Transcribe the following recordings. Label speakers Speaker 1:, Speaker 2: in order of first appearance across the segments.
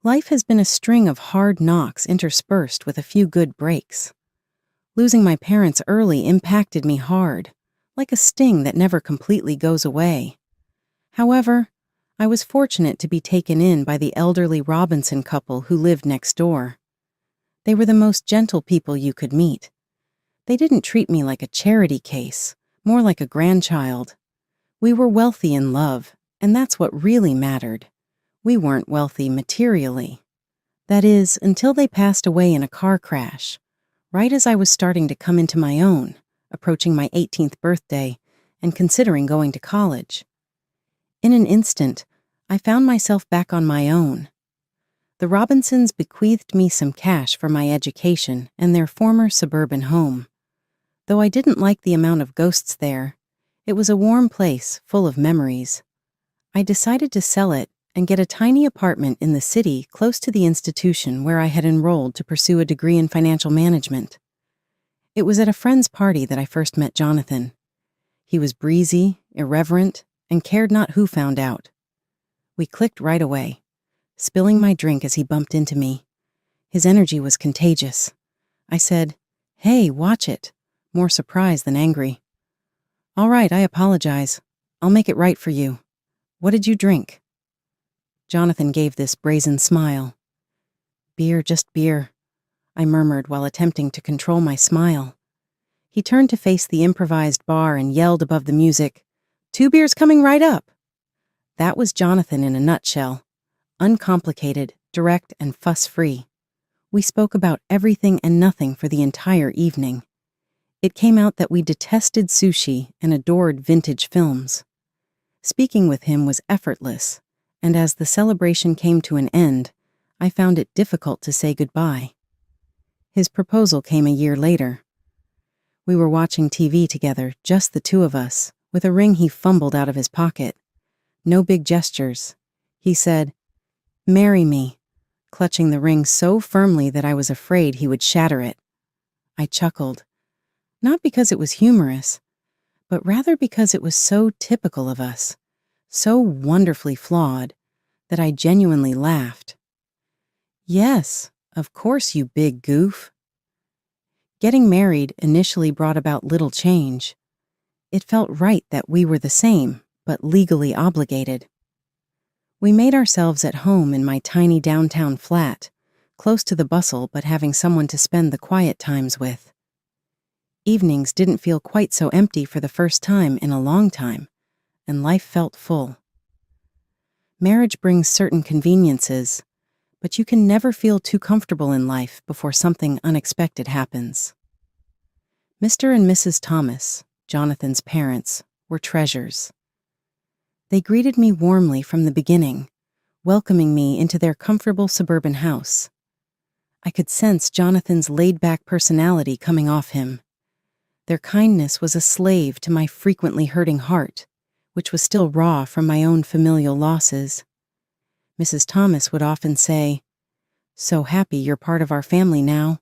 Speaker 1: Life has been a string of hard knocks interspersed with a few good breaks. Losing my parents early impacted me hard, like a sting that never completely goes away. However, I was fortunate to be taken in by the elderly Robinson couple who lived next door. They were the most gentle people you could meet. They didn't treat me like a charity case, more like a grandchild. We were wealthy in love, and that's what really mattered. We weren't wealthy materially. That is, until they passed away in a car crash, right as I was starting to come into my own, approaching my 18th birthday, and considering going to college. In an instant, I found myself back on my own. The Robinsons bequeathed me some cash for my education and their former suburban home. Though I didn't like the amount of ghosts there, it was a warm place full of memories. I decided to sell it and get a tiny apartment in the city close to the institution where I had enrolled to pursue a degree in financial management. It was at a friend's party that I first met Jonathan. He was breezy, irreverent, and cared not who found out. We clicked right away, spilling my drink as he bumped into me. His energy was contagious. I said, "Hey, watch it," more surprised than angry. "All right, I apologize. I'll make it right for you. What did you drink?" Jonathan gave this brazen smile. "Beer, just beer," I murmured while attempting to control my smile. He turned to face the improvised bar and yelled above the music, "2 beers coming right up." That was Jonathan in a nutshell. Uncomplicated, direct, and fuss-free. We spoke about everything and nothing for the entire evening. It came out that we detested sushi and adored vintage films. Speaking with him was effortless, and as the celebration came to an end, I found it difficult to say goodbye. His proposal came a year later. We were watching TV together, just the two of us, with a ring he fumbled out of his pocket. No big gestures. He said, "Marry me," clutching the ring so firmly that I was afraid he would shatter it. I chuckled, not because it was humorous, but rather because it was so typical of us, so wonderfully flawed, that I genuinely laughed. "Yes, of course, you big goof." Getting married initially brought about little change. It felt right that we were the same, but legally obligated. We made ourselves at home in my tiny downtown flat, close to the bustle but having someone to spend the quiet times with. Evenings didn't feel quite so empty for the first time in a long time, and life felt full. Marriage brings certain conveniences, but you can never feel too comfortable in life before something unexpected happens. Mr. and Mrs. Thomas, Jonathan's parents, were treasures. They greeted me warmly from the beginning, welcoming me into their comfortable suburban house. I could sense Jonathan's laid-back personality coming off him. Their kindness was a slave to my frequently hurting heart, which was still raw from my own familial losses. Mrs. Thomas would often say, "So happy you're part of our family now,"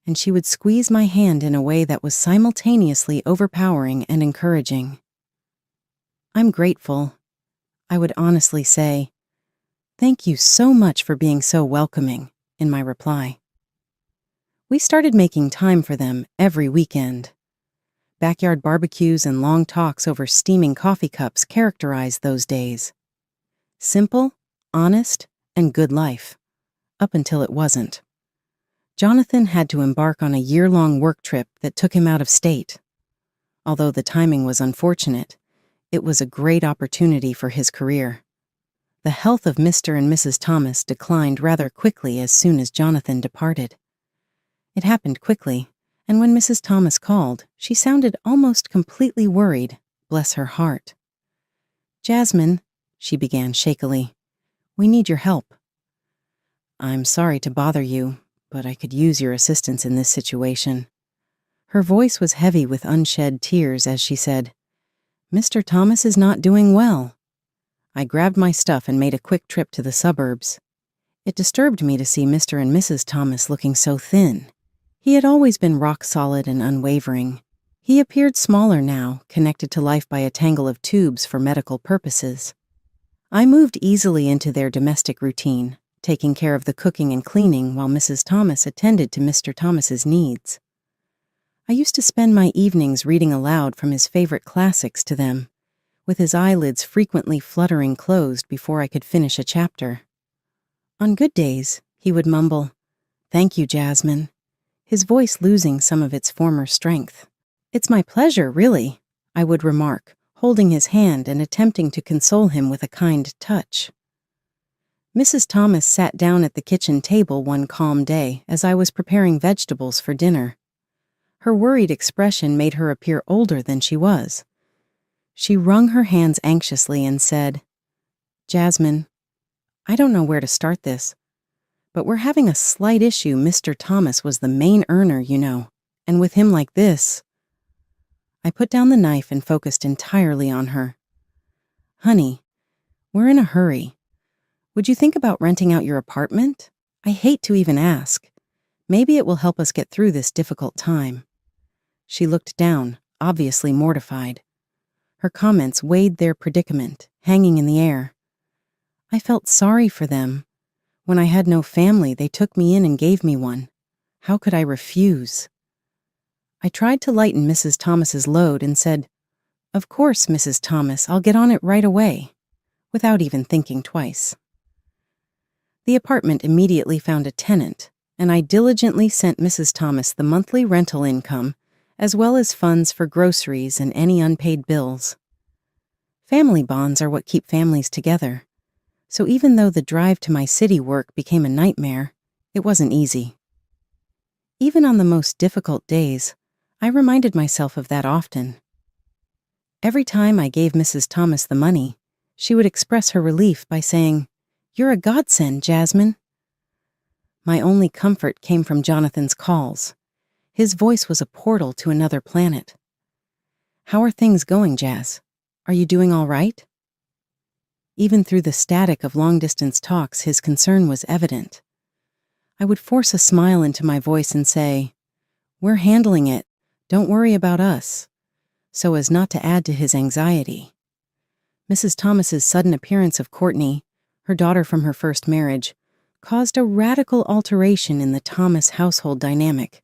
Speaker 1: and she would squeeze my hand in a way that was simultaneously overpowering and encouraging. "I'm grateful," I would honestly say. "Thank you so much for being so welcoming," in my reply. We started making time for them every weekend. Backyard barbecues and long talks over steaming coffee cups characterized those days. Simple, honest, and good life, up until it wasn't. Jonathan had to embark on a year-long work trip that took him out of state. Although the timing was unfortunate, it was a great opportunity for his career. The health of Mr. and Mrs. Thomas declined rather quickly as soon as Jonathan departed. It happened quickly, and when Mrs. Thomas called, she sounded almost completely worried, bless her heart. "Jasmine," she began shakily, "we need your help." "I'm sorry to bother you, but I could use your assistance in this situation." Her voice was heavy with unshed tears as she said, "Mr. Thomas is not doing well." I grabbed my stuff and made a quick trip to the suburbs. It disturbed me to see Mr. and Mrs. Thomas looking so thin. He had always been rock solid and unwavering. He appeared smaller now, connected to life by a tangle of tubes for medical purposes. I moved easily into their domestic routine, taking care of the cooking and cleaning while Mrs. Thomas attended to Mr. Thomas's needs. I used to spend my evenings reading aloud from his favorite classics to them, with his eyelids frequently fluttering closed before I could finish a chapter. On good days, he would mumble, "Thank you, Jasmine," his voice losing some of its former strength. "It's my pleasure, really," I would remark, holding his hand and attempting to console him with a kind touch. Mrs. Thomas sat down at the kitchen table one calm day as I was preparing vegetables for dinner. Her worried expression made her appear older than she was. She wrung her hands anxiously and said, "Jasmine, I don't know where to start this, but we're having a slight issue. Mr. Thomas was the main earner, you know, and with him like this—" I put down the knife and focused entirely on her. "Honey, we're in a hurry. Would you think about renting out your apartment? I hate to even ask. Maybe it will help us get through this difficult time." She looked down, obviously mortified. Her comments weighed their predicament, hanging in the air. I felt sorry for them. When I had no family, they took me in and gave me one. How could I refuse? I tried to lighten Mrs. Thomas's load and said, "Of course, Mrs. Thomas, I'll get on it right away," without even thinking twice. The apartment immediately found a tenant, and I diligently sent Mrs. Thomas the monthly rental income, as well as funds for groceries and any unpaid bills. Family bonds are what keep families together, so even though the drive to my city work became a nightmare, it wasn't easy. Even on the most difficult days, I reminded myself of that often. Every time I gave Mrs. Thomas the money, she would express her relief by saying, "You're a godsend, Jasmine." My only comfort came from Jonathan's calls. His voice was a portal to another planet. "How are things going, Jazz? Are you doing all right?" Even through the static of long-distance talks, his concern was evident. I would force a smile into my voice and say, "We're handling it. Don't worry about us," so as not to add to his anxiety. Mrs. Thomas's sudden appearance of Courtney, her daughter from her first marriage, caused a radical alteration in the Thomas household dynamic.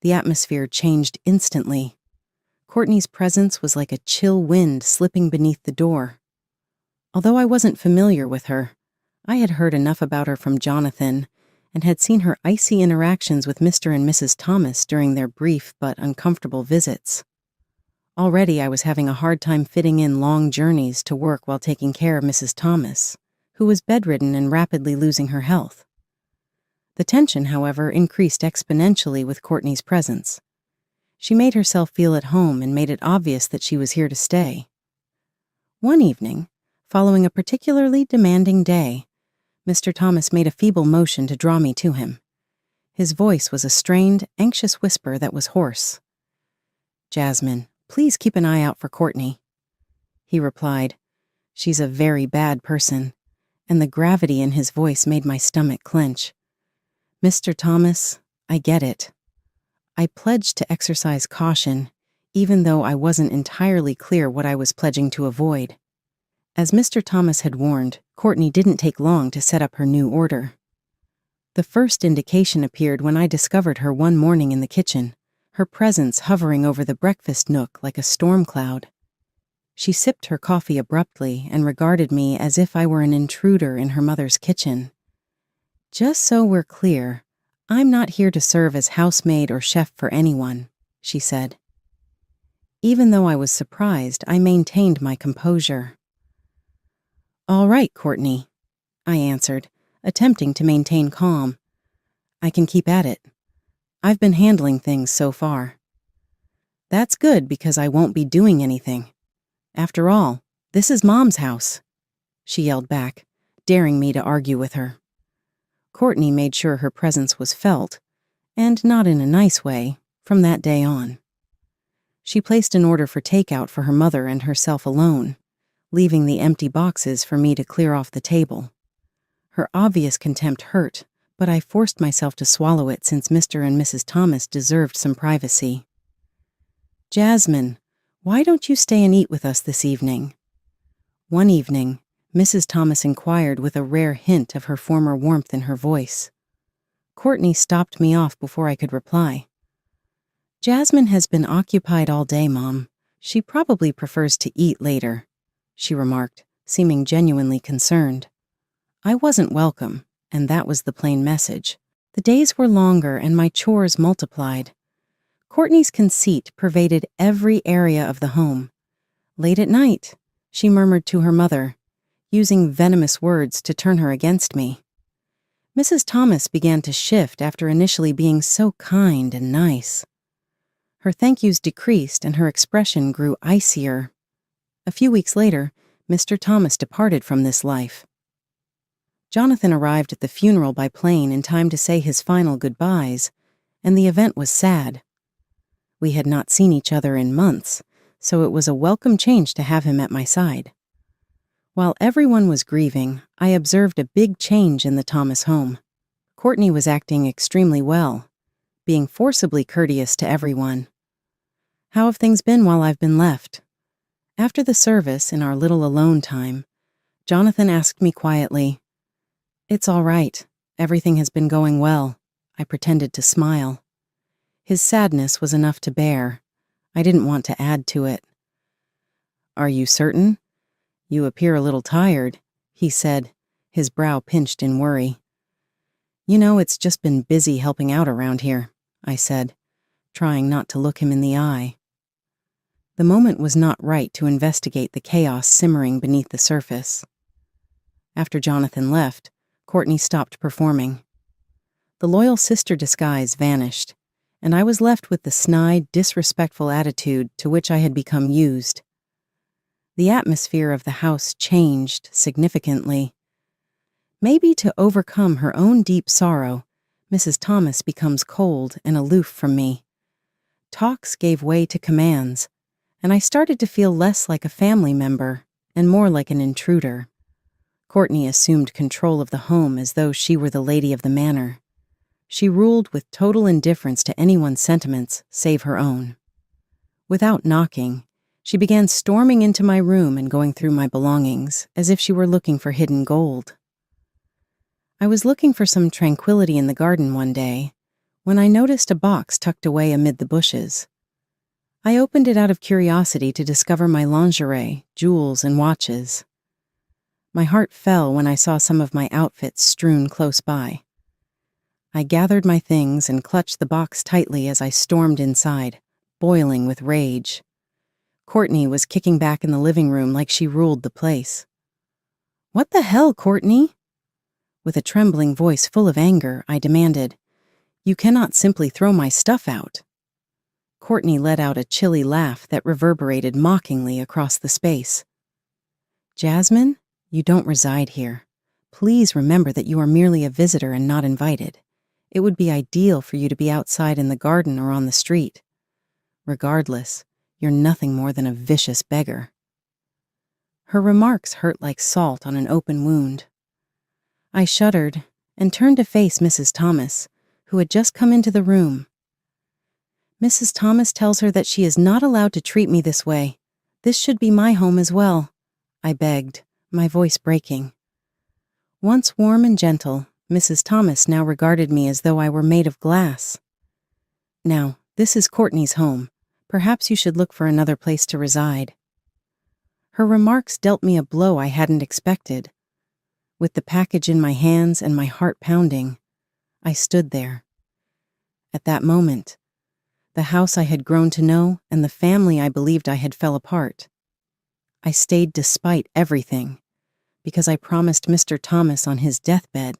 Speaker 1: The atmosphere changed instantly. Courtney's presence was like a chill wind slipping beneath the door. Although I wasn't familiar with her, I had heard enough about her from Jonathan and had seen her icy interactions with Mr. and Mrs. Thomas during their brief but uncomfortable visits. Already I was having a hard time fitting in long journeys to work while taking care of Mrs. Thomas, who was bedridden and rapidly losing her health. The tension, however, increased exponentially with Courtney's presence. She made herself feel at home and made it obvious that she was here to stay. One evening, following a particularly demanding day, Mr. Thomas made a feeble motion to draw me to him. His voice was a strained, anxious whisper that was hoarse. "Jasmine, please keep an eye out for Courtney." He replied, "She's a very bad person," and the gravity in his voice made my stomach clench. "Mr. Thomas, I get it." I pledged to exercise caution, even though I wasn't entirely clear what I was pledging to avoid. As Mr. Thomas had warned, Courtney didn't take long to set up her new order. The first indication appeared when I discovered her one morning in the kitchen, her presence hovering over the breakfast nook like a storm cloud. She sipped her coffee abruptly and regarded me as if I were an intruder in her mother's kitchen. "Just so we're clear, I'm not here to serve as housemaid or chef for anyone," she said. Even though I was surprised, I maintained my composure. "All right, Courtney," I answered, attempting to maintain calm. "I can keep at it. I've been handling things so far." "That's good because I won't be doing anything. After all, this is Mom's house," she yelled back, daring me to argue with her. Courtney made sure her presence was felt, and not in a nice way, from that day on. She placed an order for takeout for her mother and herself alone, leaving the empty boxes for me to clear off the table. Her obvious contempt hurt, but I forced myself to swallow it since Mr. and Mrs. Thomas deserved some privacy. "Jasmine, why don't you stay and eat with us this evening?" One evening, Mrs. Thomas inquired with a rare hint of her former warmth in her voice. Courtney stopped me off before I could reply. Jasmine has been occupied all day, Mom. She probably prefers to eat later, she remarked, seeming genuinely concerned. I wasn't welcome, and that was the plain message. The days were longer and my chores multiplied. Courtney's conceit pervaded every area of the home. Late at night, she murmured to her mother, using venomous words to turn her against me. Mrs. Thomas began to shift after initially being so kind and nice. Her thank yous decreased and her expression grew icier. A few weeks later, Mr. Thomas departed from this life. Jonathan arrived at the funeral by plane in time to say his final goodbyes, and the event was sad. We had not seen each other in months, so it was a welcome change to have him at my side. While everyone was grieving, I observed a big change in the Thomas home. Courtney was acting extremely well, being forcibly courteous to everyone. How have things been while I've been left? After the service, in our little alone time, Jonathan asked me quietly, It's all right. Everything has been going well. I pretended to smile. His sadness was enough to bear. I didn't want to add to it. Are you certain? You appear a little tired, he said, his brow pinched in worry. You know, it's just been busy helping out around here, I said, trying not to look him in the eye. The moment was not right to investigate the chaos simmering beneath the surface. After Jonathan left, Courtney stopped performing. The loyal sister disguise vanished, and I was left with the snide, disrespectful attitude to which I had become used. The atmosphere of the house changed significantly. Maybe to overcome her own deep sorrow, Mrs. Thomas becomes cold and aloof from me. Talks gave way to commands, and I started to feel less like a family member and more like an intruder. Courtney assumed control of the home as though she were the lady of the manor. She ruled with total indifference to anyone's sentiments save her own. Without knocking, she began storming into my room and going through my belongings as if she were looking for hidden gold. I was looking for some tranquility in the garden one day when I noticed a box tucked away amid the bushes. I opened it out of curiosity to discover my lingerie, jewels, and watches. My heart fell when I saw some of my outfits strewn close by. I gathered my things and clutched the box tightly as I stormed inside, boiling with rage. Courtney was kicking back in the living room like she ruled the place. What the hell, Courtney? With a trembling voice full of anger, I demanded, You cannot simply throw my stuff out. Courtney let out a chilly laugh that reverberated mockingly across the space. Jasmine, you don't reside here. Please remember that you are merely a visitor and not invited. It would be ideal for you to be outside in the garden or on the street. Regardless, you're nothing more than a vicious beggar. Her remarks hurt like salt on an open wound. I shuddered and turned to face Mrs. Thomas, who had just come into the room. Mrs. Thomas tells her that she is not allowed to treat me this way. This should be my home as well, I begged, my voice breaking. Once warm and gentle, Mrs. Thomas now regarded me as though I were made of glass. Now, this is Courtney's home. Perhaps you should look for another place to reside. Her remarks dealt me a blow I hadn't expected. With the package in my hands and my heart pounding, I stood there. At that moment, the house I had grown to know and the family I believed I had fell apart. I stayed despite everything, because I promised Mr. Thomas on his deathbed,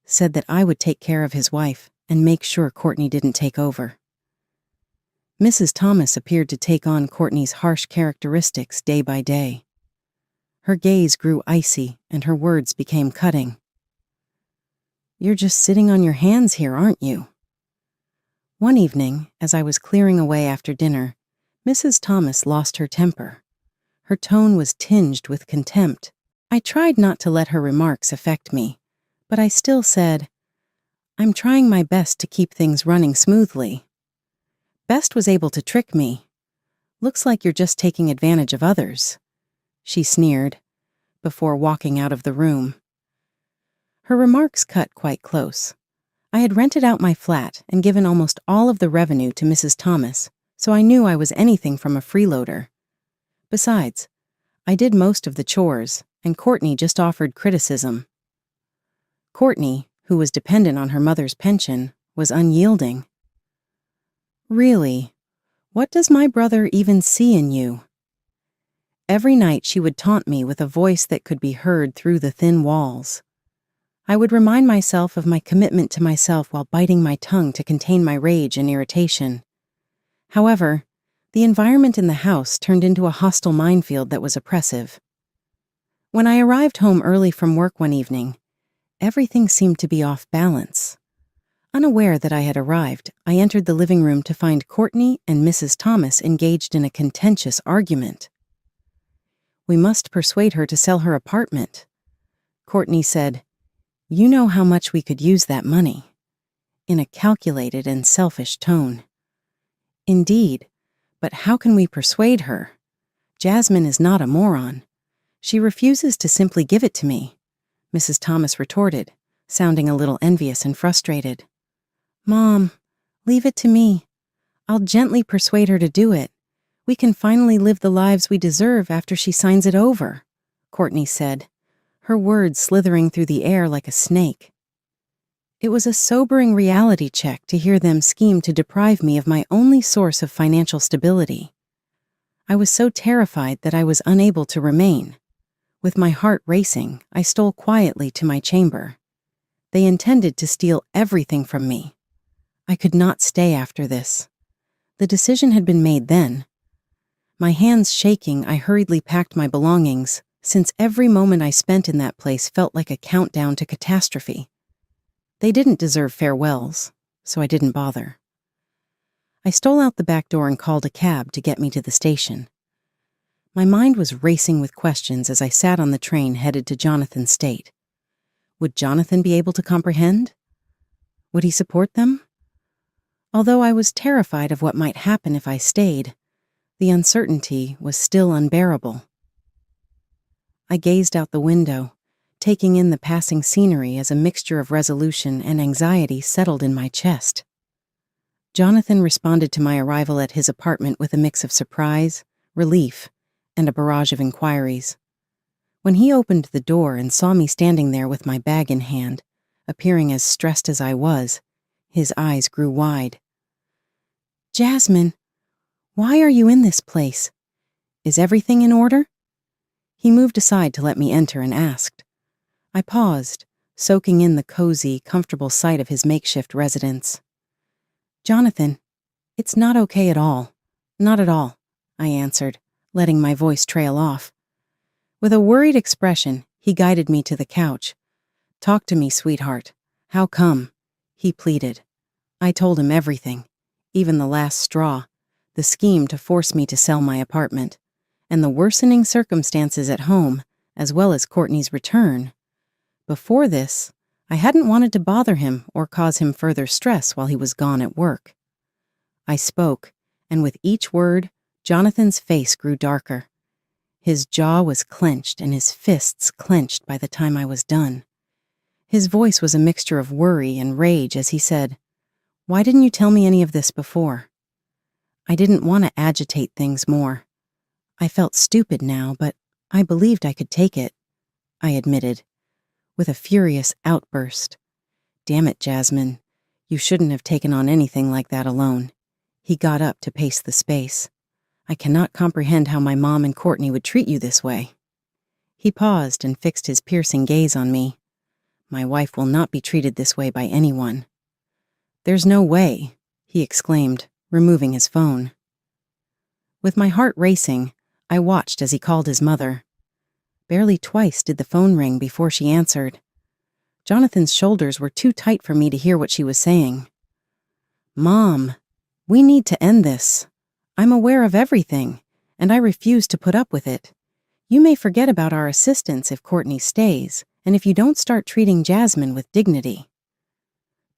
Speaker 1: said that I would take care of his wife and make sure Courtney didn't take over. Mrs. Thomas appeared to take on Courtney's harsh characteristics day by day. Her gaze grew icy and her words became cutting. You're just sitting on your hands here, aren't you? One evening, as I was clearing away after dinner, Mrs. Thomas lost her temper. Her tone was tinged with contempt. I tried not to let her remarks affect me, but I still said, I'm trying my best to keep things running smoothly. Best was able to trick me. Looks like you're just taking advantage of others. She sneered, before walking out of the room. Her remarks cut quite close. I had rented out my flat and given almost all of the revenue to Mrs. Thomas, so I knew I was anything from a freeloader. Besides, I did most of the chores, and Courtney just offered criticism. Courtney, who was dependent on her mother's pension, was unyielding. "Really, what does my brother even see in you?" Every night she would taunt me with a voice that could be heard through the thin walls. I would remind myself of my commitment to myself while biting my tongue to contain my rage and irritation. However, the environment in the house turned into a hostile minefield that was oppressive. When I arrived home early from work one evening, everything seemed to be off balance. Unaware that I had arrived, I entered the living room to find Courtney and Mrs. Thomas engaged in a contentious argument. "We must persuade her to sell her apartment," Courtney said. "You know how much we could use that money," in a calculated and selfish tone. "Indeed, but how can we persuade her? Jasmine is not a moron. She refuses to simply give it to me," Mrs. Thomas retorted, sounding a little envious and frustrated. "Mom, leave it to me. I'll gently persuade her to do it. We can finally live the lives we deserve after she signs it over," Courtney said, her words slithering through the air like a snake. It was a sobering reality check to hear them scheme to deprive me of my only source of financial stability. I was so terrified that I was unable to remain. With my heart racing, I stole quietly to my chamber. They intended to steal everything from me. I could not stay after this. The decision had been made then. My hands shaking, I hurriedly packed my belongings, since every moment I spent in that place felt like a countdown to catastrophe. They didn't deserve farewells, so I didn't bother. I stole out the back door and called a cab to get me to the station. My mind was racing with questions as I sat on the train headed to Jonathan's state. Would Jonathan be able to comprehend? Would he support them? Although I was terrified of what might happen if I stayed, the uncertainty was still unbearable. I gazed out the window, taking in the passing scenery as a mixture of resolution and anxiety settled in my chest. Jonathan responded to my arrival at his apartment with a mix of surprise, relief, and a barrage of inquiries. When he opened the door and saw me standing there with my bag in hand, appearing as stressed as I was, his eyes grew wide. "Jasmine, why are you in this place? Is everything in order?" He moved aside to let me enter and asked. I paused, soaking in the cozy, comfortable sight of his makeshift residence. "Jonathan, it's not okay at all. Not at all," I answered, letting my voice trail off. With a worried expression, he guided me to the couch. "Talk to me, sweetheart. How come?" he pleaded. I told him everything, even the last straw, the scheme to force me to sell my apartment, and the worsening circumstances at home, as well as Courtney's return. Before this, I hadn't wanted to bother him or cause him further stress while he was gone at work. I spoke, and with each word, Jonathan's face grew darker. His jaw was clenched and his fists clenched by the time I was done. His voice was a mixture of worry and rage as he said, "Why didn't you tell me any of this before?" I didn't want to agitate things more. I felt stupid now, but I believed I could take it, I admitted, with a furious outburst. "Damn it, Jasmine. You shouldn't have taken on anything like that alone." He got up to pace the space. "I cannot comprehend how my mom and Courtney would treat you this way." He paused and fixed his piercing gaze on me. "My wife will not be treated this way by anyone." "There's no way," he exclaimed, removing his phone. With my heart racing, I watched as he called his mother. Barely twice did the phone ring before she answered. Jonathan's shoulders were too tight for me to hear what she was saying. "Mom, we need to end this. I'm aware of everything, and I refuse to put up with it. You may forget about our assistance if Courtney stays, and if you don't start treating Jasmine with dignity."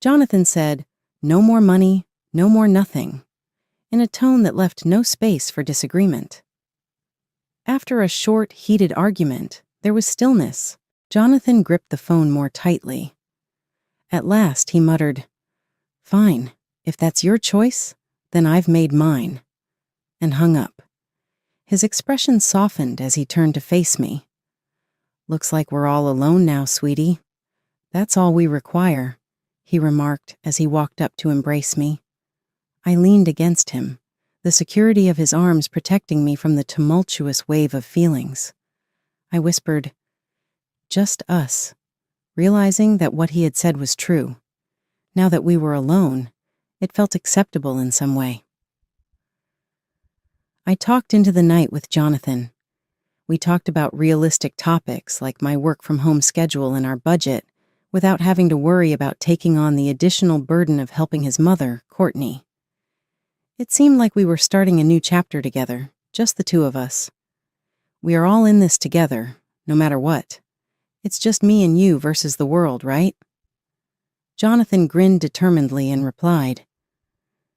Speaker 1: Jonathan said, "No more money, no more nothing," in a tone that left no space for disagreement. After a short, heated argument, There was stillness. Jonathan gripped the phone more tightly. At last, he muttered, "Fine, if that's your choice, then I've made mine," and hung up. His expression softened as he turned to face me. "Looks like we're all alone now, sweetie. That's all we require," he remarked as he walked up to embrace me. I leaned against him, the security of his arms protecting me from the tumultuous wave of feelings. I whispered, "Just us," realizing that what he had said was true. Now that we were alone, it felt acceptable in some way. I talked into the night with Jonathan. We talked about realistic topics like my work-from-home schedule and our budget, without having to worry about taking on the additional burden of helping his mother, Courtney. It seemed like we were starting a new chapter together, just the two of us. We are all in this together, no matter what. It's just me and you versus the world, right? Jonathan grinned determinedly and replied.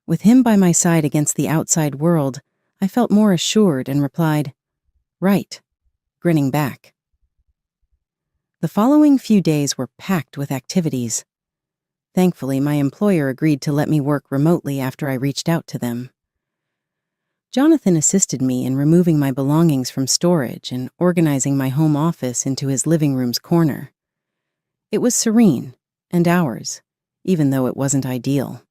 Speaker 1: With him by my side against the outside world, I felt more assured and replied, "Right," grinning back. The following few days were packed with activities. Thankfully, my employer agreed to let me work remotely after I reached out to them. Jonathan assisted me in removing my belongings from storage and organizing my home office into his living room's corner. It was serene and ours, even though it wasn't ideal.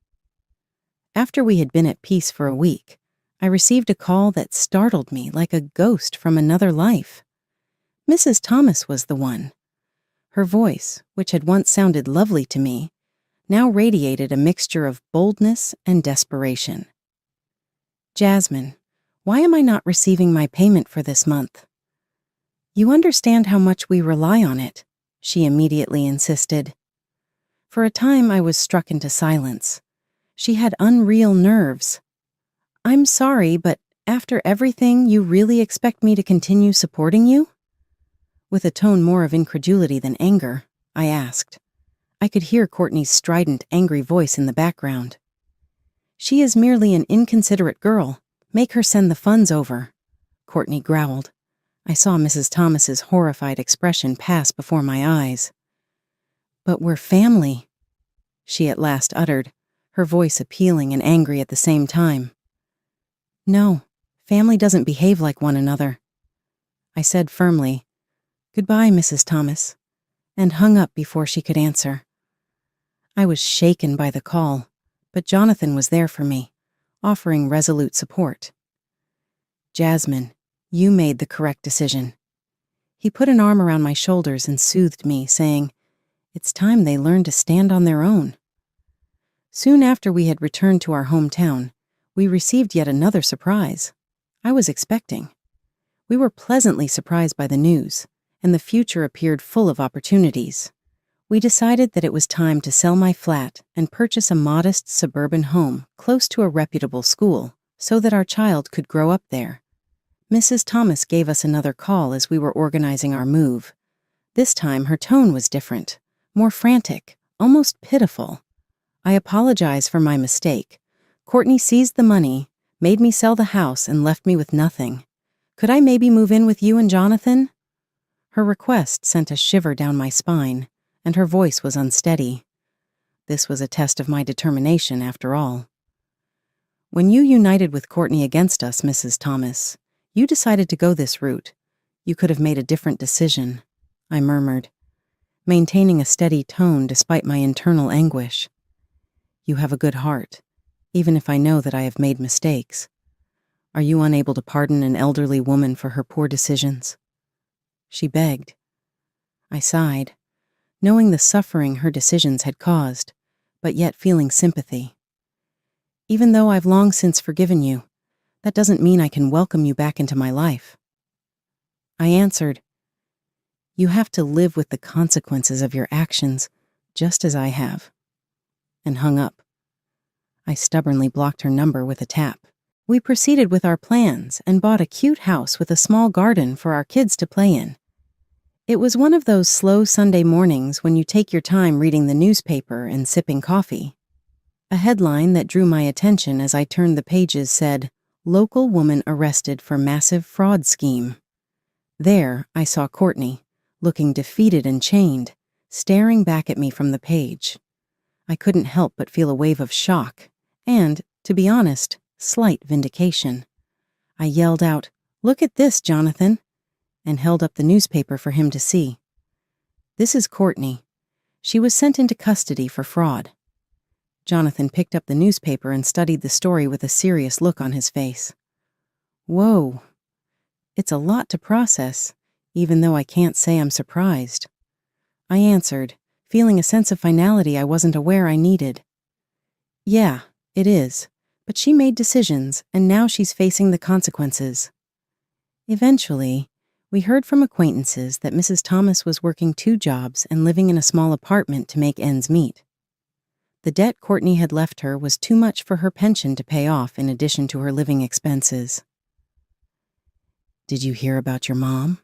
Speaker 1: After we had been at peace for a week, I received a call that startled me like a ghost from another life. Mrs. Thomas was the one. Her voice, which had once sounded lovely to me, now radiated a mixture of boldness and desperation. "Jasmine, why am I not receiving my payment for this month?" "You understand how much we rely on it," she immediately insisted. For a time, I was struck into silence. She had unreal nerves. "I'm sorry, but after everything, you really expect me to continue supporting you?" With a tone more of incredulity than anger, I asked. I could hear Courtney's strident, angry voice in the background. "She is merely an inconsiderate girl. Make her send the funds over," Courtney growled. I saw Mrs. Thomas's horrified expression pass before my eyes. "But we're family," she at last uttered, her voice appealing and angry at the same time. "No, family doesn't behave like one another." I said firmly, "Goodbye, Mrs. Thomas," and hung up before she could answer. I was shaken by the call, but Jonathan was there for me, offering resolute support. "Jasmine, you made the correct decision." He put an arm around my shoulders and soothed me, saying, "It's time they learned to stand on their own." Soon after we had returned to our hometown, we received yet another surprise. I was expecting. We were pleasantly surprised by the news, and the future appeared full of opportunities. We decided that it was time to sell my flat and purchase a modest suburban home close to a reputable school so that our child could grow up there. Mrs. Thomas gave us another call as we were organizing our move. This time her tone was different, more frantic, almost pitiful. I apologize for my mistake. Courtney seized the money, made me sell the house, and left me with nothing. Could I maybe move in with you and Jonathan? Her request sent a shiver down my spine, and her voice was unsteady. This was a test of my determination, after all. "When you united with Courtney against us, Mrs. Thomas, you decided to go this route. You could have made a different decision," I murmured, maintaining a steady tone despite my internal anguish. "You have a good heart, even if I know that I have made mistakes. Are you unable to pardon an elderly woman for her poor decisions?" She begged. I sighed, knowing the suffering her decisions had caused, but yet feeling sympathy. "Even though I've long since forgiven you, that doesn't mean I can welcome you back into my life." I answered, "You have to live with the consequences of your actions, just as I have," and hung up. I stubbornly blocked her number with a tap. We proceeded with our plans and bought a cute house with a small garden for our kids to play in. It was one of those slow Sunday mornings when you take your time reading the newspaper and sipping coffee. A headline that drew my attention as I turned the pages said, "Local woman arrested for massive fraud scheme." There, I saw Courtney, looking defeated and chained, staring back at me from the page. I couldn't help but feel a wave of shock and, to be honest, slight vindication. I yelled out, "Look at this, Jonathan," and held up the newspaper for him to see. "This is Courtney. She was sent into custody for fraud." Jonathan picked up the newspaper and studied the story with a serious look on his face. "Whoa. It's a lot to process, even though I can't say I'm surprised." I answered, feeling a sense of finality I wasn't aware I needed. "Yeah, it is, but she made decisions, and now she's facing the consequences." Eventually, we heard from acquaintances that Mrs. Thomas was working 2 jobs and living in a small apartment to make ends meet. The debt Courtney had left her was too much for her pension to pay off in addition to her living expenses. "Did you hear about your mom?"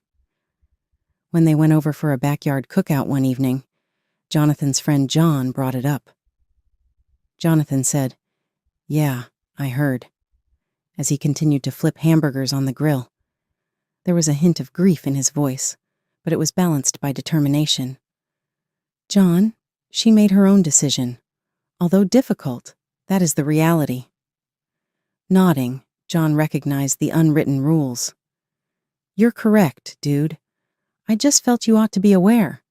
Speaker 1: When they went over for a backyard cookout one evening, Jonathan's friend John brought it up. Jonathan said, "Yeah, I heard," as he continued to flip hamburgers on the grill. There was a hint of grief in his voice, but it was balanced by determination. "John, she made her own decision. Although difficult, that is the reality." Nodding, John recognized the unwritten rules. "You're correct, dude. I just felt you ought to be aware."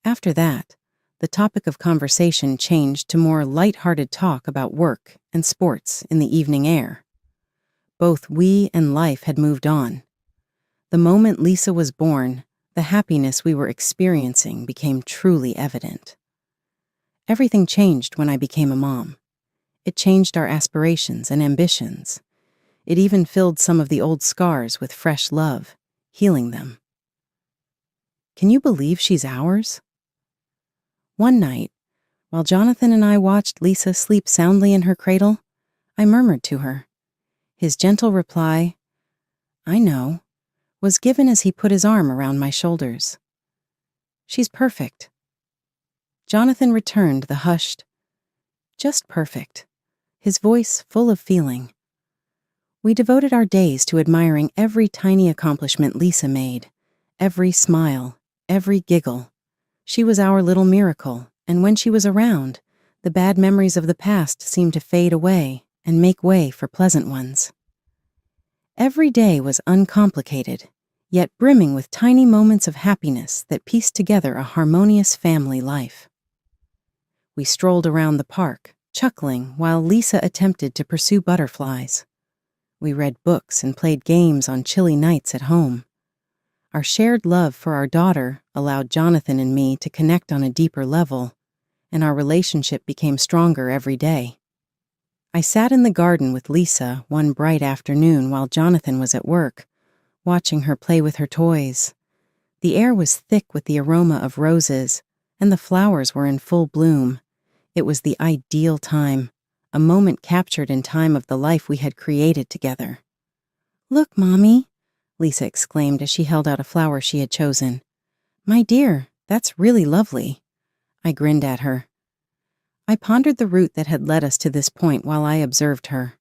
Speaker 1: After that, the topic of conversation changed to more light-hearted talk about work and sports in the evening air. Both we and life had moved on. The moment Lisa was born, the happiness we were experiencing became truly evident. Everything changed when I became a mom. It changed our aspirations and ambitions. It even filled some of the old scars with fresh love, healing them. Can you believe she's ours? One night, while Jonathan and I watched Lisa sleep soundly in her cradle, I murmured to her. His gentle reply, "I know," was given as he put his arm around my shoulders. "She's perfect." Jonathan returned the hushed, "Just perfect," his voice full of feeling. We devoted our days to admiring every tiny accomplishment Lisa made, every smile, every giggle. She was our little miracle, and when she was around, the bad memories of the past seemed to fade away and make way for pleasant ones. Every day was uncomplicated, yet brimming with tiny moments of happiness that pieced together a harmonious family life. We strolled around the park, chuckling while Lisa attempted to pursue butterflies. We read books and played games on chilly nights at home. Our shared love for our daughter allowed Jonathan and me to connect on a deeper level, and our relationship became stronger every day. I sat in the garden with Lisa one bright afternoon while Jonathan was at work, watching her play with her toys. The air was thick with the aroma of roses, and the flowers were in full bloom. It was the ideal time, a moment captured in time of the life we had created together. "Look, Mommy," Lisa exclaimed as she held out a flower she had chosen. "My dear, that's really lovely." I grinned at her. I pondered the route that had led us to this point while I observed her.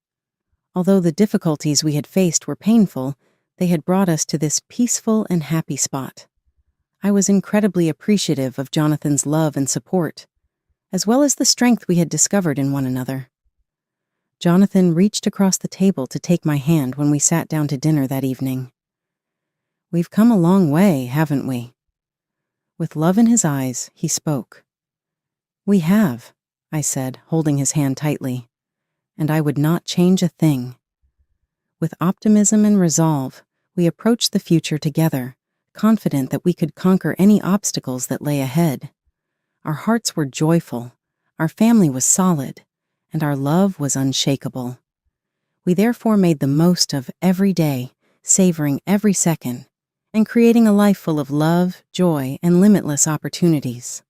Speaker 1: Although the difficulties we had faced were painful, they had brought us to this peaceful and happy spot. I was incredibly appreciative of Jonathan's love and support, as well as the strength we had discovered in one another. Jonathan reached across the table to take my hand when we sat down to dinner that evening. "We've come a long way, haven't we?" With love in his eyes, he spoke. "We have," I said, holding his hand tightly, "and I would not change a thing." With optimism and resolve, we approached the future together, confident that we could conquer any obstacles that lay ahead. Our hearts were joyful, our family was solid, and our love was unshakable. We therefore made the most of every day, savoring every second, and creating a life full of love, joy, and limitless opportunities.